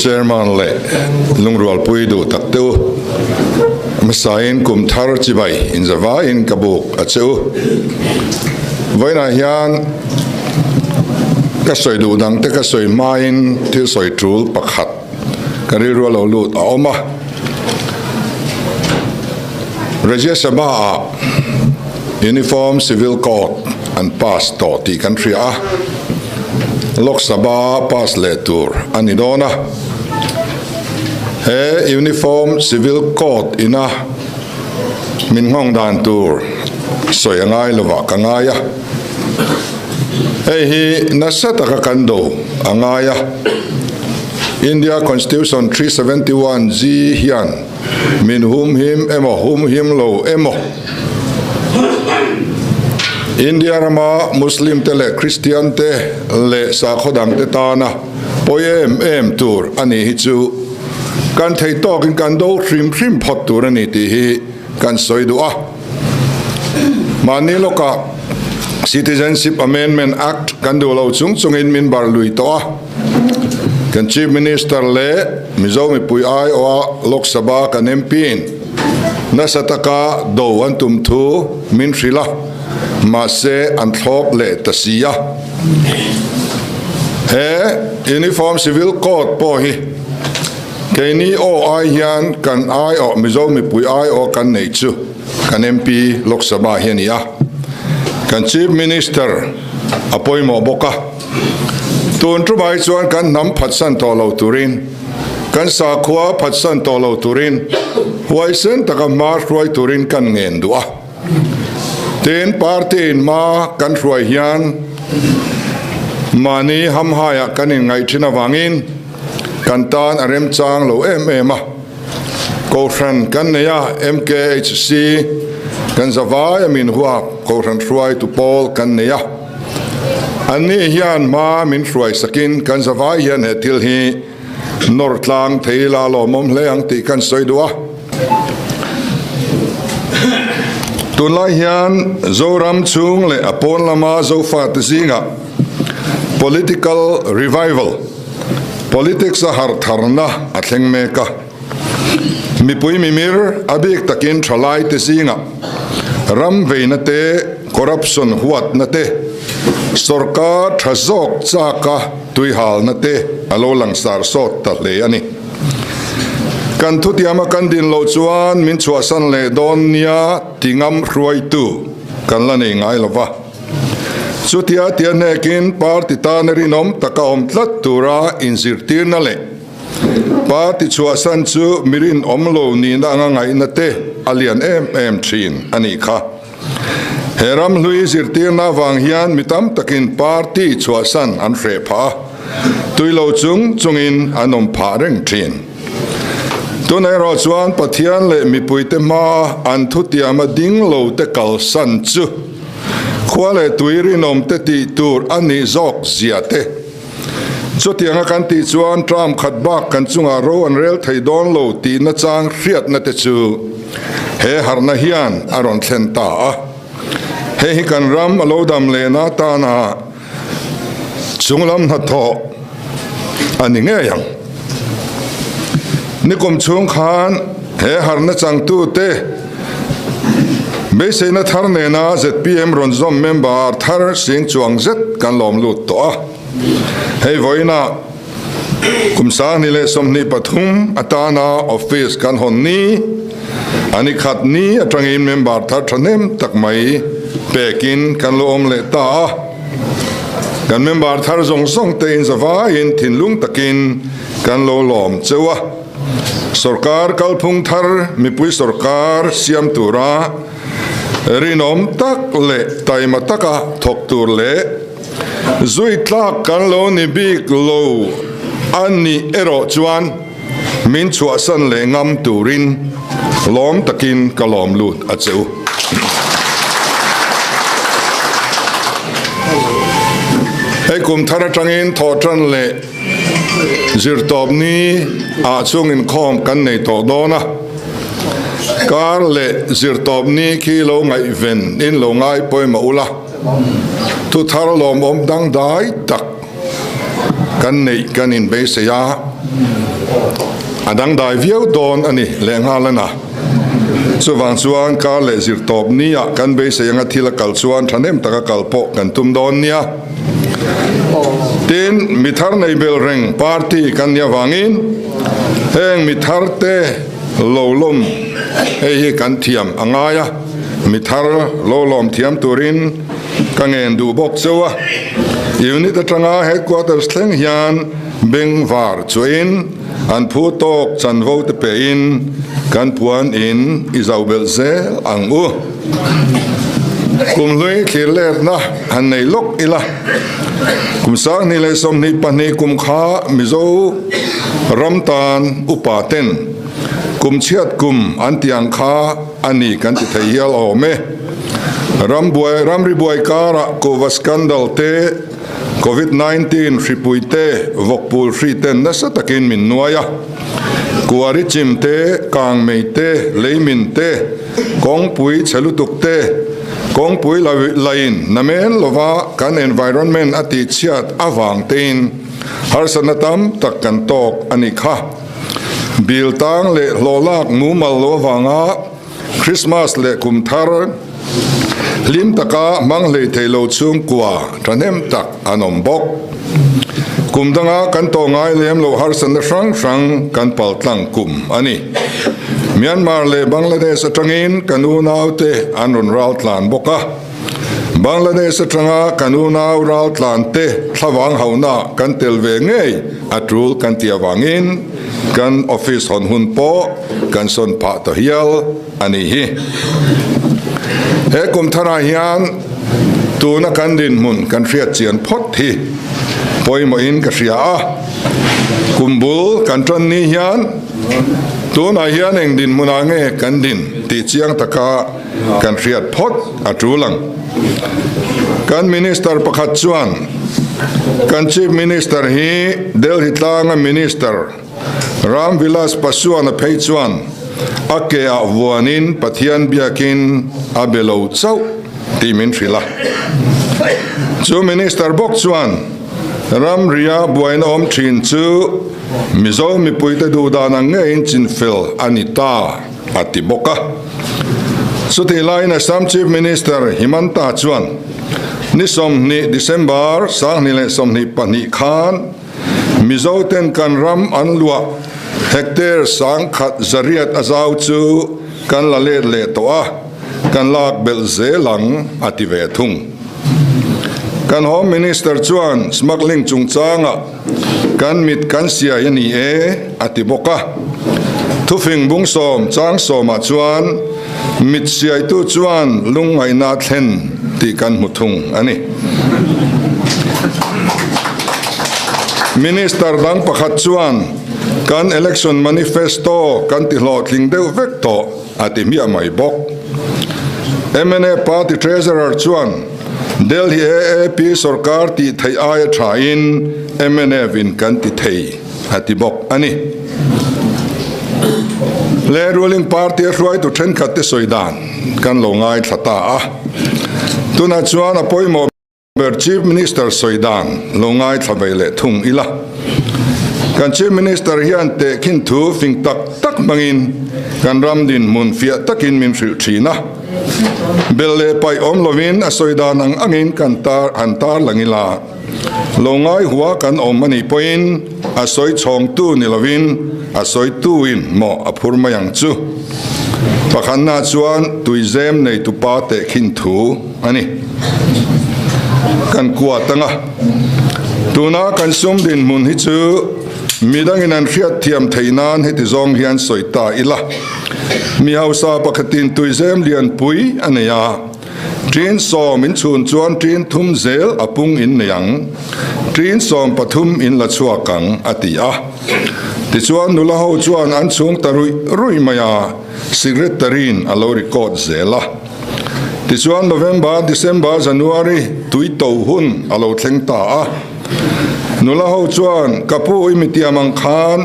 chairman le lungrual puidu taktu masain kum thar chibai in zawa in kabuk achu voina hian ka soi du dang te ka soi main thil soi trul pakhat kari rualo lut a oma Rajya uniform civil court and pass to ti country a Lok Sabha pass le tur anidona he uniform civil court ina min ngong dan tur soyangai lova kangaya he hi nasata ka kando angaya India Constitution 371G hian min hum him lo emo India rama Muslim te le Christian te le sa khodang te tana poem tur ani hi chu kan thei tok in kan do trim phot tur ani ti hi kan soidu a mani loka Citizenship Amendment Act kan do lo chung in min bar lui to a kan Chief Minister le Mizomi pui ai o Lok Sabha kan MP nasataka do antum thu min thrila ma se an thlop le tasia he uniform civil code po hi keini o ai hian kan ai o Mizomi pui ai o kan nei chu kan MP Lok Sabha hiania kan Chief Minister apoi mo boka tun tru bai chuan kan nam phatsan to lo turin kan sa khwa phatsan to lo turin huai sen taka mar roi turin kan ngen du a ten party in ma kan roi hian mani ham haya kan in ngai thina wangin kan tan arem chang lo em a ko fran kan neya MKHC kan zawai min huwa ko fran roi tu pol kan neya ani hian ma min roi sakin kan zawai hian he til hi nortlang theila lo mom leang ti kan soidua tunlai hian zoram chung le apon lama zofa tzinga political revival politics a har tharna atheng meka mipui mimir abik takin thalai tzinga ram veina te corruption huat na te Sarkar thazok Chaka tuihal na te alo langsar sot ta le ani kan thutiama kan din lo chuan min chuasan le don nia tingam ruai tu kan la nei ngai lova chutia tia nekin party taneri nom taka om tlat tura inzirtir na le party chuasan chu mirin omlo ni na ngai na te alian em thin ani kha Heram lui zirtir na wang hian mitam takin party chuasan an hrepa tuilo chungin anom pha reng thin tunai ro chuan pathian le mipuite ma an thutiama ding lo te kal san chu khwale tuiri nom te ti tur ani zok ziate chutianga kan ti chuan tram khat bak kan chunga ro an rel thei don lo ti na chang hriat na te chu he harna hian aron thlen ta a he kan ram alodam le na ta na chunglam na tho ani nge yang nikom chung khan he harna chang tu te be se na thar ne na ZPM ronzom member thar sing chuang zet kan lom lut to a he voina kumsa ni le somni pathum atana office kan honni ani khat ni atangin member thar thanem takmai pekin kan lom le ta kan member thar zong song te in zawa in thinlung takin kan lo lom chewa sarkar kalphung thar mipui sarkar siam tura rinom tak le taima taka thok tur le zui tlak kan lo ni big lo ani ero chuan min chuasan le ngam turin lom takin kalom lut acheu he kum thara tangin thotran le zirtop ni a chungin khom kan nei to dona kar le zirtop ni ki lo ngai ven in lo ngai poima ula tu thar lom om dang dai tak kan nei kan in be se ya adang dai viau don ani lenga lana chuwang chuan kar le zir top nia kan be se yanga thila kal chuan thanem taka kalpo kan tum don nia tin mithar nei bel reng party kan ya wangin heng mithar te lolom hi kan thiam angaya mithar lolom thiam turin kangen du bok chowa unit atanga headquarters thleng hian beng var chuin an phu tok chanvo te pe in kan puan in izabel zel ang u kum lui khiler na han nei lok ila kum sang ni le som ni pani kum kha mizo ramtan upaten kum chiat kum antiang kha ani kan ti thaial o me ramri buai kara ko scandal te COVID-19 ripuite vokpul friten nasa takin min nuaya kuari chimte kang meite leimin te kongpui chalutuk te kongpui lain namen lova kan environment ati chiat awang tein harsanatam takkan tok anikha biltang le lolak mumal lovanga Christmas le kumthar lim taka mang le thelo chung kwa tranem tak anom bok kumdanga kan to ngai lem lo har san sang sang kan pal tlang kum ani Myanmar le Bangladesh atangin kanu naute anron raut lan boka Bangladesh atanga kanu nau raut lan te thlawang hauna kan telve ngei atrul kan tiawangin kan office hon hun po kan son pa to hial ani hi he kum thara hian tuna kan din mun kan riat chian phot hi poimo in ka ria a kumbul kan tran ni hian tuna hian eng din muna nge kan din ti chiang taka kan riat phot atrulang kan minister pakhat chuan kan chief minister hi Delhi tlanga minister Ram Vilas Paswan a phei chuan ake a vuanin pathian biakin abelo chau timin frila chu minister bok chuan ram ria buain om thin chu mizo mi puite du dana nge in chinfil anita atiboka suti line sam chief minister Himanta chuan ni som ni December sang ni le som ni pani khan mizo ten kan ram anlua hectare sang khat zariat azau chu kan la le to a kan lak bel zelang ative thung kan home minister chuan smuggling chungchanga kan mit kan sia yani e atiboka thufing bungsom chang soma chuan mit sia tu chuan lungai na thlen ti kan muthung ani minister dang pakhat chuan kan election manifesto kan ti hlo tling deuh vek to ati mi amai bok MNA party treasurer chuan Delhi AAP sarkar ti thai ai tha in MNA win kan ti thei ati bok ani le ruling party roi tu then khat te soidan kan lo ngai thata a tuna chuan appointment chief minister soidan lo ngai thabai thung ila kan chief minister hian te khin thu fing tak mangin kan ramdin mun fia takin min hril thina belle pai om lovin asoidan ang angin kan tar antar langila longai huwa kan om mani point asoi chong tu ni lovin asoi tu in mo aphur mayang chu pakhanna chuan tuizem nei tu pa te khin thu ani kan kuwa tanga tuna kan sum din mun hi chu midang in an riat thiam theinan heti zong hian soita ila mi hausa pakhatin tuizem lian pui aneya trin som in chun chuan trin thum zel apung in neyang trin som pathum in la chuakang atia ti chuan nula ho chuan an chung tarui maya secretarin alo record zela ti chuan November December January tui to hun alo thlengta a nula ho chuan kapu imitiamang khan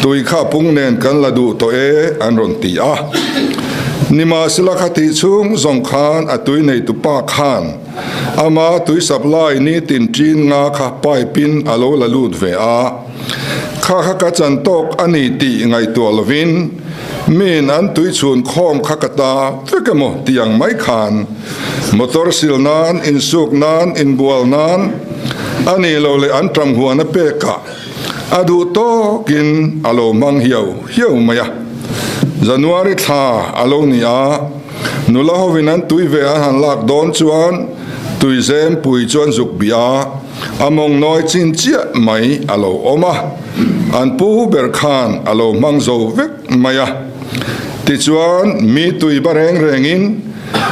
tui kha pung nen kan ladu to e anron ti a nima sila khati chung zong khan atui nei tu pa khan ama tui supply ni tin trin nga kha pai pin alo lalut ve a kha ka chan tok ani ti ngai to lovin min an tui chun khom khakata fekamo tiang mai khan motor silnan in suk nan in bual nan ani lo le an tram huana peka adu to kin alo mang hiau maya January tha alo ni a nula hovinan tui ve han lak don chuan tui zem pui chuan zuk bia among noi chin chia mai alo oma an pu ber khan alo mang zo vek maya ti chuan mi tui bareng rengin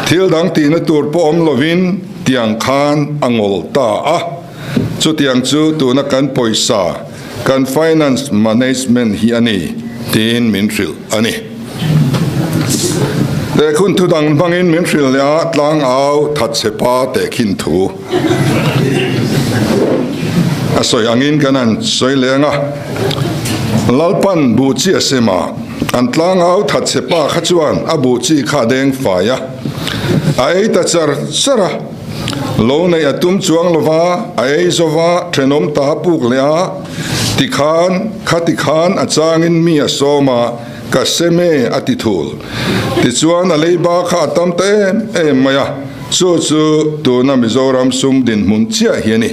thil dang ti na tur po om lovin tiang khan angol ta a chu tiang chu tu na kan poisa kan finance management hi ani tin min thil ani để kun thu đằng băng in miền Sri Lanka lang ao thật sẽ pa để kinh thu soi angin kanan soi lenga lalpan bu chi sema an lang ao thật sẽ pa khachuan abu chi kha deng faya ai ta char sara lo nei atum chuang lova ai zova trenom ta puk lea tikhan achangin mi asoma ka seme atithul ti chuan a leiba kha tamte maya chu tu na Mizoram sum din mun chia hiani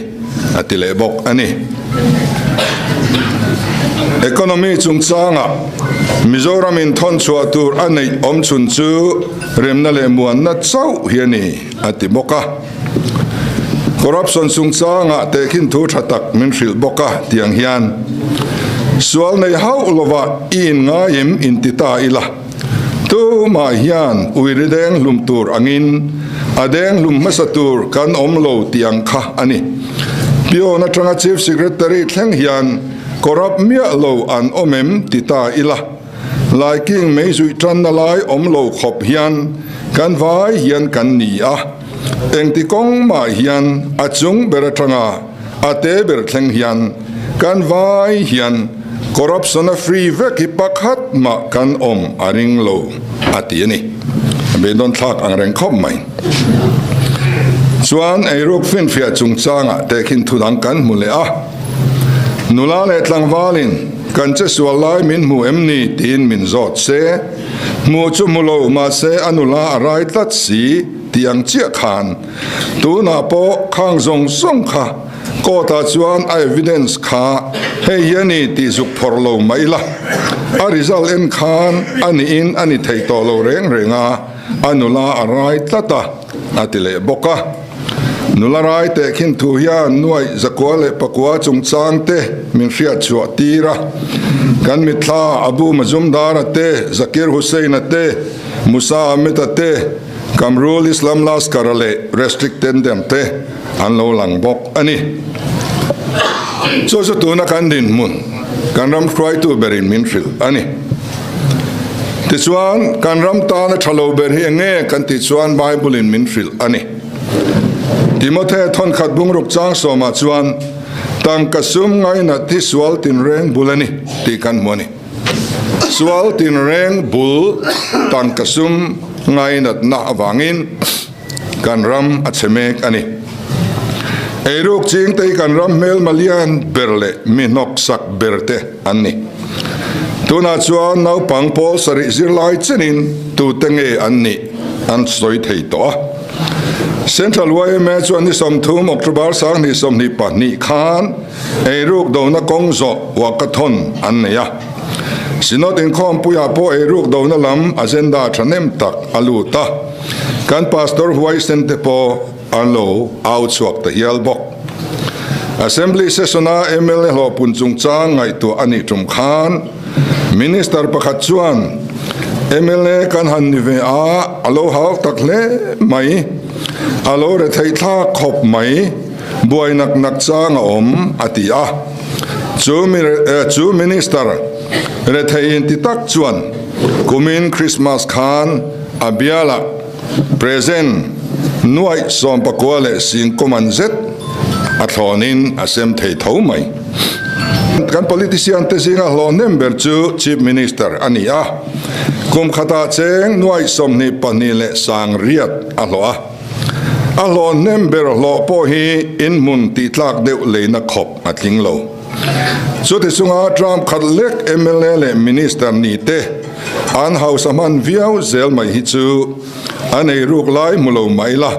atile bok ani economy chung changa Mizoram in thon chua tur anei om chun chu remna le muan na chau hiani atiboka corruption chung changa te khin thu thatak min ril boka tiang hian sual nei hau lova in nga yem in tita ila tu ma hian uirideng lum tur angin adeng lum masatur kan omlo tiang kha ani pio na tanga chief secretary thleng hian corrupt mia lo an omem tita ila liking mei zui tran na lai omlo khop hian kan vai hian kan ni a engti kong ma hian achung beratanga ate ber thleng hian kan vai hian corruption a free veki pakhat ma kan om aring lo atiani be don thak ang reng khop mai chuan ei ruk fin fia chung changa tekin thudang kan mule a nula le tlang walin kan che sualai min mu emni tin min zot se mu chu mulo ma se anula arai tat si tiang chia khan tu na po khang zong song kha ko ta chuan evidence kha hei yani ti zuk phorlo maila a result en khan ani thei to lo reng renga anula arai tata atile boka nula rai te khin thu ya nuai zakwale pakwa chung chang te min ria chua tira kan mitla abu mazumdar te zakir hussein te musa ahmed te kamrul islam laskarale restricted dem te anlo lang bok ani so tu na kan din mun kan ram try to berin min fil ani ti chuan kan ram ta na thalo ber hi nge kan ti chuan bible in min fil ani Timothy thon khat bung ruk chang so ma chuan tang kasum ngai na ti swal tin reng bulani ti kan moni swal tin reng bul tang kasum ngai na awangin kan ram achemek ani Eruk ching te kan ram mel malian berle minok sak berte ani tuna chuan nau pang pol sari zirlai chenin tu tenge ani an soi thei to Central Way me chuan ni som thum October sang ni som ni pa ni khan eruk do na kongzo wakathon anneya sinot in khom puya po eruk do na lam agenda thanem tak aluta kan pastor huai sente po alo out chuak ta hialbok assembly sessiona MLA lo punchung chang ngai tu ani tum khan minister pakhat chuan MLA kan han ni ve a alo hal tak le mai alo re thei tha khop mai buai nak chang om atia chu minister re thei in ti tak chuan kumin Christmas khan abiala present nuai som pakwale sin komanzet athonin asem thei thau mai kan politician te singa lo number 2 chief minister ania kum khata cheng nuai som ni panile sang riat aloa alo number lo po hi in mun ti tlak deuh leina khop atling lo chu ti sunga Trump khatlek MLA le minister ni te an house aman viau zel mai hi chu an ei ruk lai mulo mai la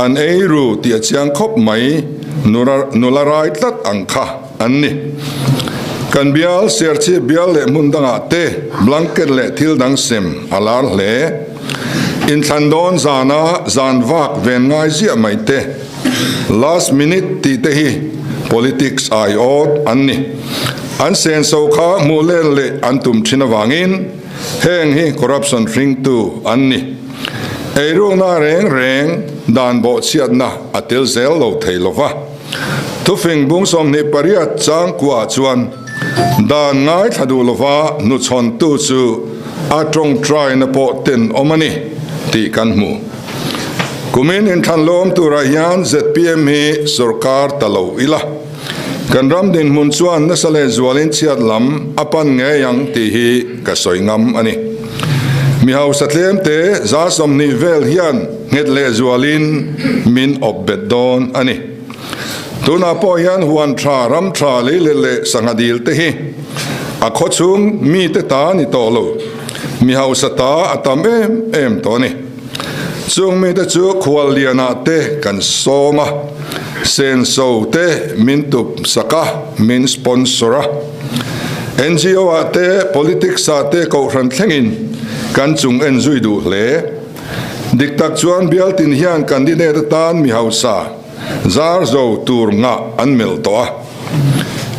an ei ru ti chiang khop mai nularai tlat angkha an ni kan bial serchi bial le mundanga te blanket le thil dang sem alar le in thandon zana zanwak ven ngai zia mai te last minute ti te hi politics ai ot an ni an sen so kha mulel le antum chinawangin heng hi corruption ring tu an ni ei ru na reng dan bo chiat na atil zel lo theilova tu fing bung som ni pariat chang kwa chuan dan ngai thadu lova nu chon tu chu atong try na po ten omani ti kan mu kumin in thanlom tu rahian ZPM hi sarkar talo ila kan ram din mun chuan na sale zualin chiat lam apan nge yang ti hi ka soingam ani mi hau satlem te za som ni vel hian nget le zualin min obet don ani tuna po hian huan tha ram tha le sangadil te hi a khochung mi te ta ni tolo mi hau sata atam em to ni chung mi te chu khwal liana te kan soma sen so te min tup saka min sponsora NGO ate politics ate ko ran thlengin kan chung en zui du hle diktak chuan bial tin hian candidate tan mi hausa zar zo tur nga an mel to a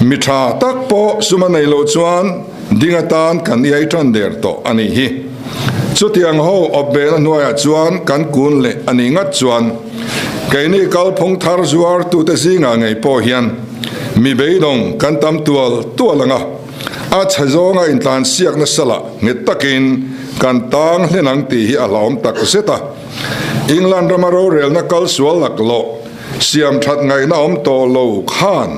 mi tha tak po sumanei lo chuan dingatan kan yai than der to ani hi chutiang ho obel noya chuan kan kun le ani ngat chuan kaini kal phong thar zuar tu te singa ngai po hian mi beidong kan tam tualanga a chhazonga in tlan siak na sala nge takin kan tang hlenang ti hi alom tak seta England ramaro rel na kal sual lak lo siam that ngai na om to lo khan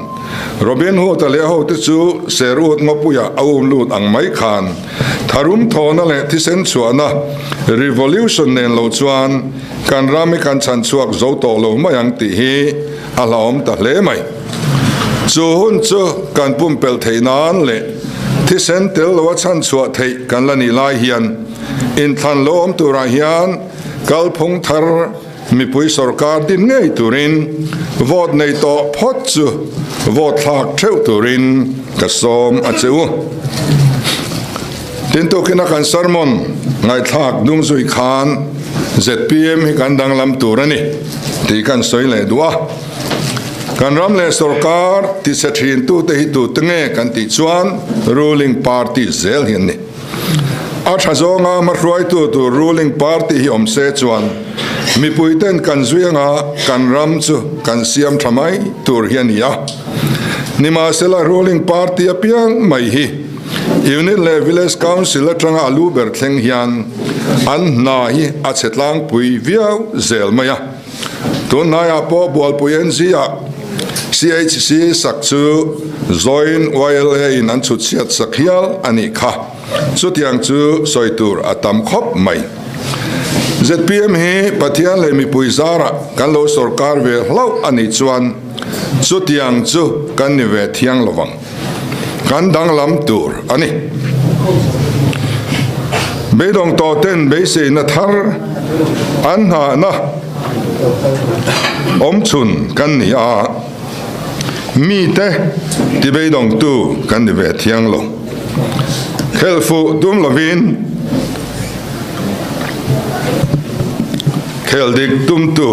Robin Hood le ho te chu serut ngopuya aum lut ang mai khan tharum thona le thisen chuana revolution nen lo chuan kan rami kan chan chuak zo to lo mayang ti hi alom ta le mai chu hun chu kan pum pel theinan le thisen tel lo chan chuak thei kan lani lai hian in than lom tu ra hian kal phung thar mi pui sarkar din ngei turin vot nei to phot chu vot thak theu turin ka som a cheu tin to kina kan sermon ngai thak dung zui khan ZPM hi kan dang lam turani ti kan soi le duwa kan ram le sarkar ti sethin tu te hi tu tnge kan ti chuan ruling party zel hian ni a thazonga ma roi tu ruling party hi om se chuan mi puiten kan zuanga kan ram chu kan siam thamai tur hian ya nima sela ruling party apiang mai hi unit le village council atanga alu ber thleng hian an na hi a chetlang pui viau zel maya to na ya po bol puyen zia CHC sakchu join YLA in an chu chiat sakhial ani kha chutiang chu soitur atam khop mai ZPM hi pathian le mi puizara kan lo sarkar ve hlau ani chuan chutiang chu kan ni ve thiang lowang kan dang lam tur ani beidong to ten be se na thar an ha na om chun kan ni a mi te ti beidong tu kan ni ve thiang lo khelfu dum lovin Heldik tum tu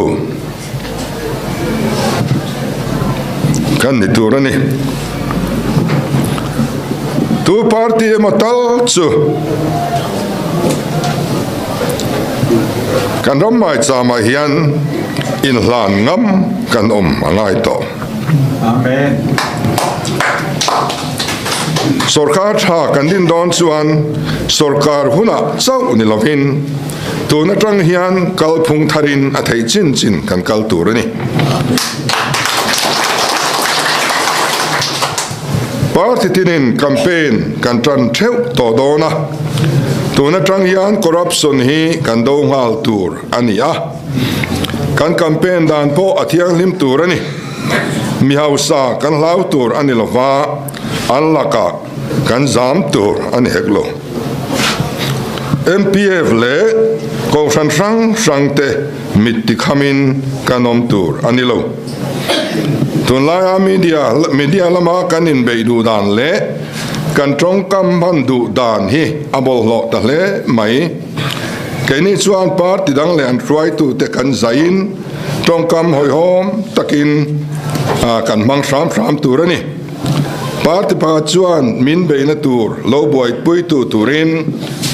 kan ni turani tu party motal chu kan rom mai chama hian in hlan ngam kan angai to amen sarkar tha kan din don chuan sarkar huna chau ni lovin tu na tang hian kal phung tharin a thei chin kan kal turani party tinin campaign kan tran theu to dona tu na tang hian corruption hi kan do ngal tur ani a kan campaign dan po athiang lim turani mi hausa kan lau tur ani lova an laka kan zam tur ani heklo MPF le ko san sang te mitti khamin kanom tur ani lo tun la media lama kanin beidu dan le kan trong kam ban du dan hi abol lo ta le mai keini chuan party dang le an try tu te kan zain trong kam hoi hom takin kan mang sam tur ani party pa chuan min beina tur lo boy pui tu turin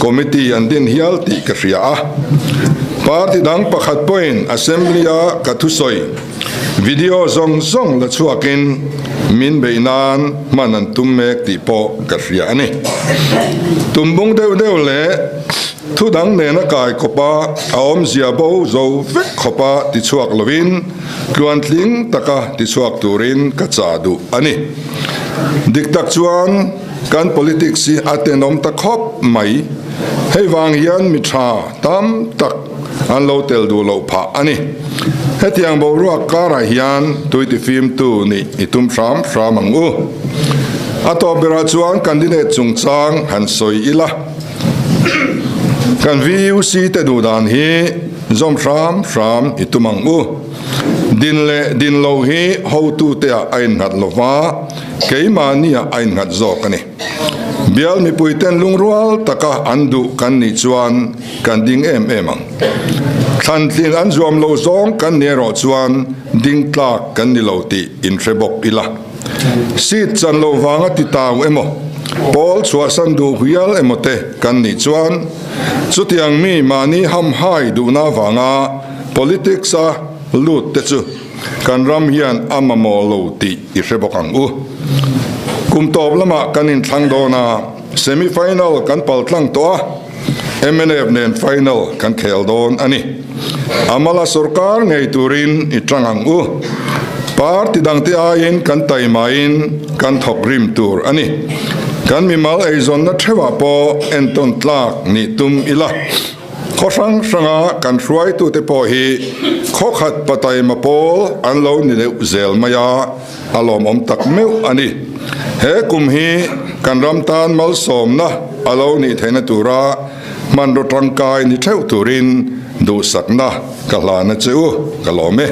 committee an din hial ti ka ria party dang pakhat point assembly a ka thusoi video zong la chuakin min beinan manan tummek ti po ka ria ani tumbung deu le thu dang ne na kai kopa aom zia bo zo vek khopa ti chuak lovin kluan tling taka ti chuak turin ka cha du ani diktak chuan kan politics si atenom ta khop mai hei wang hian mi tha tam tak an lo tel du lo pha ani hetiang bo ruak kara hian tuiti film tu ni itum sham ang u ato bera chuan candidate chungchang han soi ila kan VUC te du dan hi zom sham itumang u din lo hi ho tu te ain ngat lova keima nia ain ngat zo kani bial mi puiten lungrual taka andu kan ni chuan kan ding em ang than tlin an zuam lo zong kan nero chuan ding tlak kan ni lo ti in threbok ila sit chan lo wanga ti taw emo Paul chua san du huial emote kan ni chuan chutiang mi mani ham hai du na wanga politics a lut te chu kan ram hian amamo lo ti I rebokang u kum top lama kanin thlang do na semi final kan pal tlang to MNF nen final kan khel don ani amala sarkar ngei turin itrangang u party dang te ain kan tai main kan thok rim tur ani kan mi mal ei zon na thewa po enton tlak ni tum ila khosang sanga kan hruai tu te po hi khokhat patai ma pol an lo ni le zel maya alom om tak meu ani he kum hi kan ram tan mal som na alo ni theina tura man ro tangkai ni theu turin du sakna kalana cheu kalome